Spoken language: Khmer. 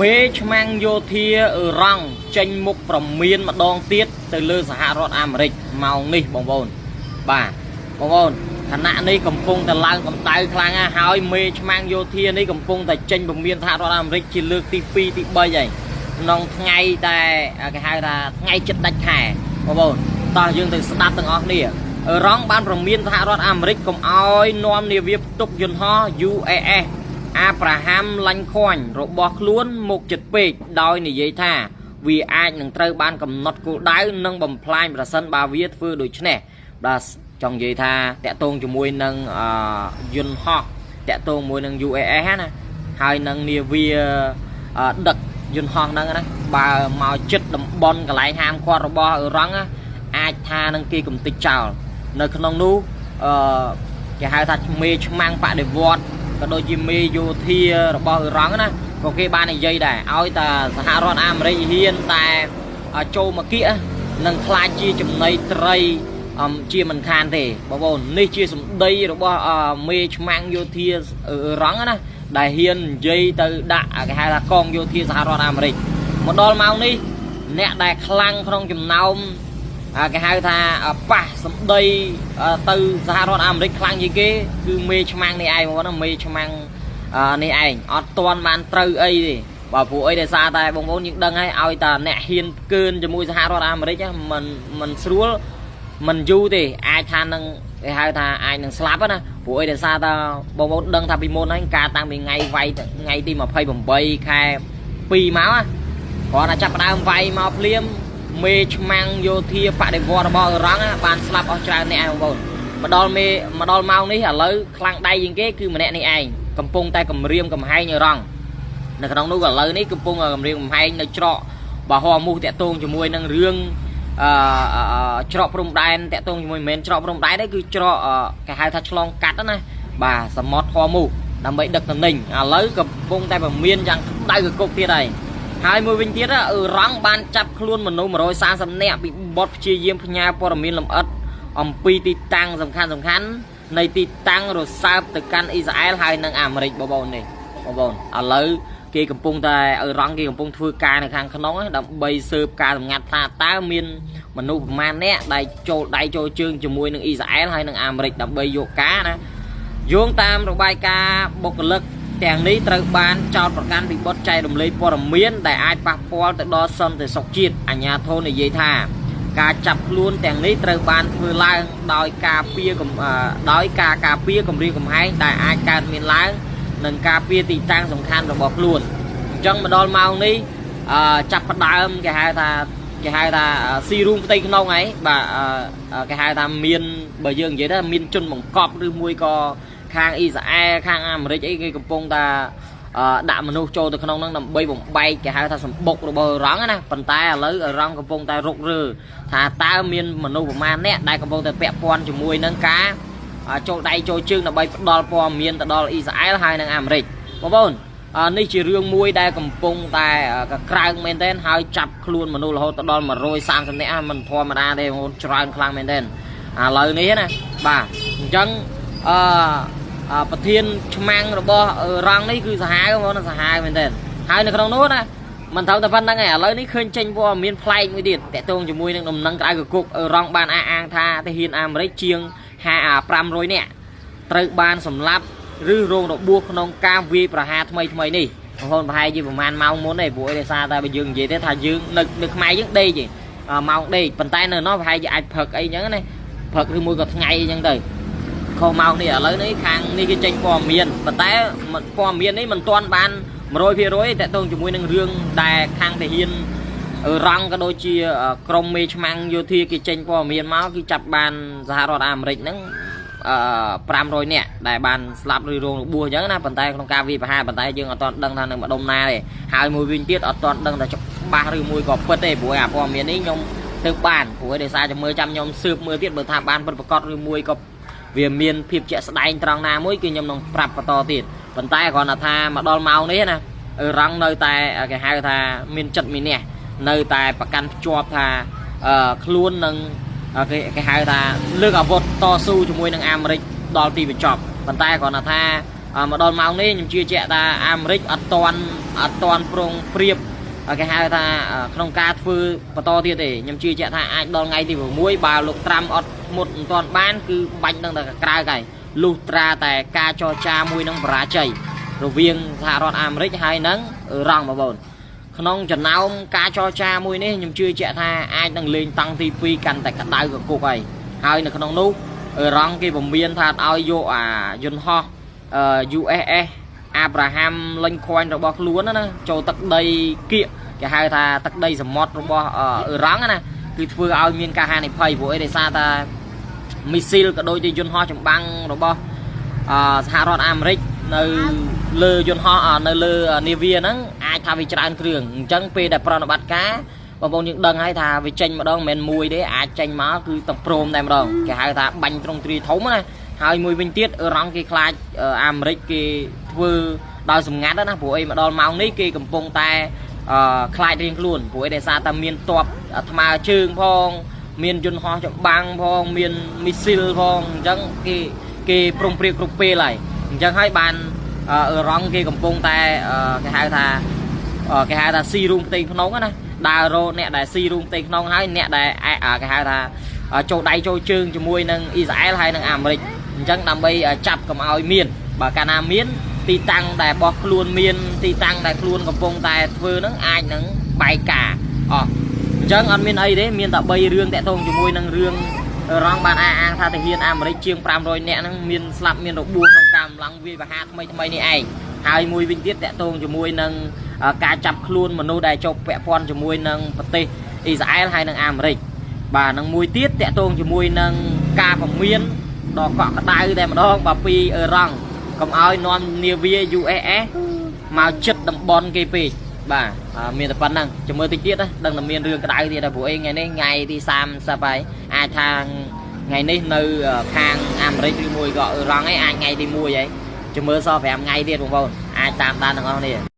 មេឆ្មាំងយោធាអឺរ៉ង់ចេញមុខប្រមានម្ដងទៀតទៅលើសហរដ្ឋអាមេរិកម៉ោងនេះបងប្អូនបាទបងប្អូនខណៈនេះកំពុងតែឡើងកម្ដៅខ្លាំងហើយមេឆ្មាំងយោធានេះកំពុងតែចេញប្រមានសហរដ្ឋអាមេរិកជាលើកទី2ទី3ហើយក្នុងថ្ងៃតែគេហៅថាថ្ងៃជិតដាច់ខែបងប្អូនតោះយើងទៅស្ដាប់ទាំងអស់គ្នាអឺរ៉ង់បានប្រមានសហរដ្ឋអាមេរិកកុំអោយនាំនាវាផ្ទុកយន្តហោះ UAS អាប់រ៉ាហាំឡាញ់ខាញ់របស់ខ្លួនមកចិត្តពេកដោយនិយាយថាវាអាចនឹងត្រូវបានកំណត់គោលដៅនិងបំផ្លាញប្រសិនបើវាធ្វើដូច្នេះបាទចង់និយាយថាតាក់ទងជាមួយនឹងយន្តហោះតាក់ទងជាមួយនឹង UAS ណាហើយនឹងនាវាដឹកយន្តហោះហ្នឹងណាបើមកចិត្តតំបន់កន្លែងហាមឃាត់របស់អឺរ៉ង់អាចថានឹងគេកំទេចចោលនៅក្នុងនោះគេហៅថាមេឆ្មាំងបដិវត្តក៏ដូចជាមេយោធារបស់អឺរ៉ង់ណាក៏គេបាននិយាយដែរឲ្យតែសហរដ្ឋអាមេរិកហ៊ានតែចូលមកគៀកនឹងខ្លាចជាចំណីត្រីជាមិនខានទេបងប្អូននេះជាសម្ដីរបស់មេឆ្មាំងយោធាអឺរ៉ង់ណាដែលហ៊ាននិយាយទៅដាក់គេហៅថាកងយោធាសហរដ្ឋអាមេរិកមកដល់ម៉ោងនេះអ្នកដែលខ្លាំងក្នុងចំណោមគេហៅថាប៉ះសម្ដីទៅសហរដ្ឋអាមេរិកខ្លាំងជាងគេគឺមេឆ្មាំងនេះឯងបងប្អូនមេឆ្មាំងនេះឯងអត់ទាន់បានត្រូវអីទេបើព្រោះអីដោយសារតែបងប្អូនយើងដឹងហើយឲ្យតែអ្នកហ៊ានកើនជាមួយសហរដ្ឋអាមេរិកមិនស្រួលមិនយូរទេអាចថានឹងគេហៅថាអាចនឹងស្លាប់ណាព្រោះអីដោយសារតែបងប្អូនដឹងថាពីមុនហ្នឹងការតាំងពីថ្ងៃវាយថ្ងៃទី28ខែ2មកគ្រាន់តែចាប់ផ្ដើមវាយមកភ្លាមមេឆ្មាំងយោធាបដិវត្តរបស់អឺរ៉ង់បានស្លាប់អស់ច្រើនអ្នកបងប្អូនមកដល់ម៉ោងនេះឥឡូវខ្លាំងដៃជាងគេគឺម្នាក់នេះឯងកំពុងតែគម្រាមកំហែងអឺរ៉ង់នៅក្នុងនោះឥឡូវនេះកំពុងគម្រាមកំហែងនៅច្រកបាហោះមូសតាក់ទងជាមួយនឹងរឿងច្រកព្រំដែនតាក់ទងជាមួយមិនមែនច្រកព្រំដែនទេគឺច្រកគេហៅថាឆ្លងកាត់ណាបាទសមុទ្រហោះមូសដើម្បីដឹកទំនិញឥឡូវកំពុងតែប្រមានយ៉ាងក្តៅកគុកទៀតហើយមួយវិញទៀតអឺរ៉ង់បានចាប់ខ្លួនមនុស្ស130នាក់ពីបទព្យាយាមផ្ញើព័ត៌មានលម្អិតអំពីទីតាំងសំខាន់នៃទីតាំងរសើបទៅកាន់អ៊ីស្រាអែលហើយនិងអាមេរិកបងប្អូននេះបងប្អូនឥឡូវគេកំពុងតែអឺរ៉ង់គេកំពុងធ្វើការនៅខាងក្នុងដើម្បីស៊ើបការសម្ងាត់ថាតើមានមនុស្សប្រមាណអ្នកដែលចូលដៃចូលជើងជាមួយនឹងអ៊ីស្រាអែលហើយនិងអាមេរិកដើម្បីយកការណាយោងតាមរបាយការណ៍បុគ្គលិកទាំងនេះត្រូវបានចោទប្រកាន់ពីបទចែករំលែកព័ត៌មានដែលអាចប៉ះពាល់ទៅដល់សន្តិសុខជាតិអាជ្ញាធរនិយាយថាការចាប់ខ្លួនទាំងនេះត្រូវបានធ្វើឡើងដោយការការពារគម្រាមកំហែងដែលអាចកើតមានឡើងនិងការពារទីតាំងសំខាន់របស់ខ្លួនអញ្ចឹងមកដល់ម៉ោងនេះចាប់ផ្ដើមគេហៅថាស៊ីរួមផ្ទៃក្នុងហើយបាទគេហៅថាមានបើយើងនិយាយថាមានជនបង្កប់ឬមួយក៏ខាងអ៊ីស្រាអែលខាងអាមេរិកអីគេកំពុងតែដាក់មនុស្សចូលទៅក្នុងហ្នឹងដើម្បីបំបែកគេហៅថាសម្បុករបស់អឺរ៉ង់ណាប៉ុន្តែឥឡូវអឺរ៉ង់កំពុងតែរុករើថាតើមានមនុស្សប្រមាណអ្នកដែលកំពុងតែពាក់ព័ន្ធជាមួយនឹងការចូលដៃចូលជើងដើម្បីផ្ដល់ព័ត៌មានទៅដល់អ៊ីស្រាអែលហើយនិងអាមេរិកបងប្អូននេះជារឿងមួយដែលកំពុងតែក្រើកមែនទែនហើយចាប់ខ្លួនមនុស្សរហូតដល់130នាក់មិនធម្មតាទេបងប្អូនច្រើនខ្លាំងមែនទែនឥឡូវនេះណាបាទអញ្ចឹងប្រធានឆ្មាំងរបស់អឺរ៉ង់នេះគឺសាហាវបងប្អូនសាហាវមែនទែនហើយនៅក្នុងនោះណាមិនត្រូវតែប៉ុណ្្នឹងឯងឥឡូវនេះឃើញចេញព័ត៌មានប្លែកមួយទៀតតាក់ទងជាមួយនឹងដំណឹងក្តៅកគុកអឺរ៉ង់បានអះអាងថាទាហានអាមេរិកជាង500នាក់ត្រូវបានសម្លាប់ឬរងរបួសក្នុងការវាយប្រហារថ្មីនេះបងប្អូនប្រហែលជាប្រហែលម៉ោងមុនទេព្រោះឯសារតែបើយើងនិយាយទេថាយើងនៅខ្មែរយើងដេកទេម៉ោងដេកប៉ុន្តែនៅនោះប្រហែលជាអាចផឹកអីចឹងណាផឹកឬមួយក៏ថ្ងៃអីចឹងទៅខុសម៉ោងនេះឥឡូវនេះខាងនេះគេចេញព័ត៌មានប៉ុន្តែព័ត៌មាននេះមិនទាន់បាន 100% តាក់ទងជាមួយនឹងរឿងដែលខាងទាហានអឺរ៉ង់ក៏ដូចជាក្រុមមេឆ្មាំងយោធាគេចេញព័ត៌មានមកគឺចាប់បានសហរដ្ឋអាមេរិកហ្នឹង500នាក់ដែលបានស្លាប់ឬរងរបួសអញ្ចឹងណាប៉ុន្តែក្នុងការវាយប្រហារប៉ុន្តែយើងអត់ទាន់ដឹងថានឹងម្ដុំណាទេហើយមួយវិញទៀតអត់ទាន់ដឹងថាច្បាស់ឬមួយក៏ពិតទេព្រោះអាព័ត៌មាននេះខ្ញុំទៅបានព្រោះដោយសារចាំមើលខ្ញុំស៊ើបមើលទៀតបើថាបានពិតប្រាកដឬមួយក៏វាមានភាពជាក់ស្ដែងត្រង់ណាមួយគឺខ្ញុំនឹងប្រាប់បន្តទៀតប៉ុន្តែគ្រាន់តែថាមកដល់ម៉ោងនេះណាអឺរ៉ង់នៅតែគេហៅថាមានចិត្តមានះនៅតែប្រកាន់ភ្ជាប់ថាខ្លួននឹងគេហៅថាលើកអាវុធតស៊ូជាមួយនឹងអាមេរិកដល់ទីបញ្ចប់ប៉ុន្តែគ្រាន់តែថា mà đòn máu này nhưng chưa chạy ta Americ ở toàn prong priệp cái hai ta không ca phư và to thiệt để nhưng chưa chạy ta ai đòn ngay thì vừa muối bà lục tram ở một toàn bán cứ bánh đang là cài cái lutra tại ca cho cha mùi nâng bả chảy rồi viên thả rọt Americ hai nắng ở răng mà bồn không trận nào ca cho cha mùi này nhưng chưa chạy tha ai đang lên tăng TP cần tại cả đai của cô này hai là không nấu ở răng kia vùng biên thà ao vô John Ho USE Abraham Lincoln rồi bọc luôn đó cho tắc đây kia cái hai thà tắc đây sầm mót rồi bọc ở răng nè cứ vừa ao miền ca hai này phơi bộ để xa ta missile cả đôi thì John Ho trong băng rồi bọc hạ rọt Americ nơi lơ John Ho nơi lơ Navy nắng ai thà vì tràn cường chẳng pe để pro nó bắt cá và bọn những đằng hay thà vì tranh mà đong men mùi đấy ai tranh má cứ tập prom này mà đong cái hai thà banh trong tri thống này hai mùi vinh tiết ở răng cái khai Americ cái vừa đào sùng ngát đó nè bộ ấy mà đòn màu ní cái cầm pông tay khai riêng luôn bộ ấy để xa ta miền top tham trường phong miền John Ho trong bang phong miền missile phong chẳng cái prom pre group lại chẳng hai bàn ở rong kia cầm pông tay cái hai ta si rung tinh nóng á đào rô nè đại si rung tinh nóng hai nè đại cái hai ta châu đáy châu trương cho môi nâng Israel hay nâng Americ chẳng nằm bây chập cầm ao miền bà cana miến ti tăng đại bọc luôn miền ti tăng đại luôn cầm pông tay vừa nâng ai nâng bài cả chẳng ăn miền ấy đấy miền tạo bay rương tại tông cho môi nâng rương rong bàn an tha thể hiện Americ chiêng pram rồi nè nâng miền slap miền độ buông nâng cam lăng vi và hát mấy này ai hai mùi vinh tiết tại tông cho môi nâng cá chập luôn mà nô đại cho vẽ con cho môi nâng tê Israel hay nâng Americ bà nâng mùi tiết tại tông cho môi nâng ca phòng miền đỏ cọ đai đây mà đó bà pi ở răng cầm áo non Navy USE màu chất đầm bon cây pi bà miền tập năng cho mưa tiết đó đừng là miền rương cái đai thì là của anh ngày nay ngày đi sam sa bài ai thang ngày nay nơi khang Americ đi mùi gọi răng ấy ai ngày đi mùi vậy cho mưa so phải ngày đi đúng không ai tam ta được không nè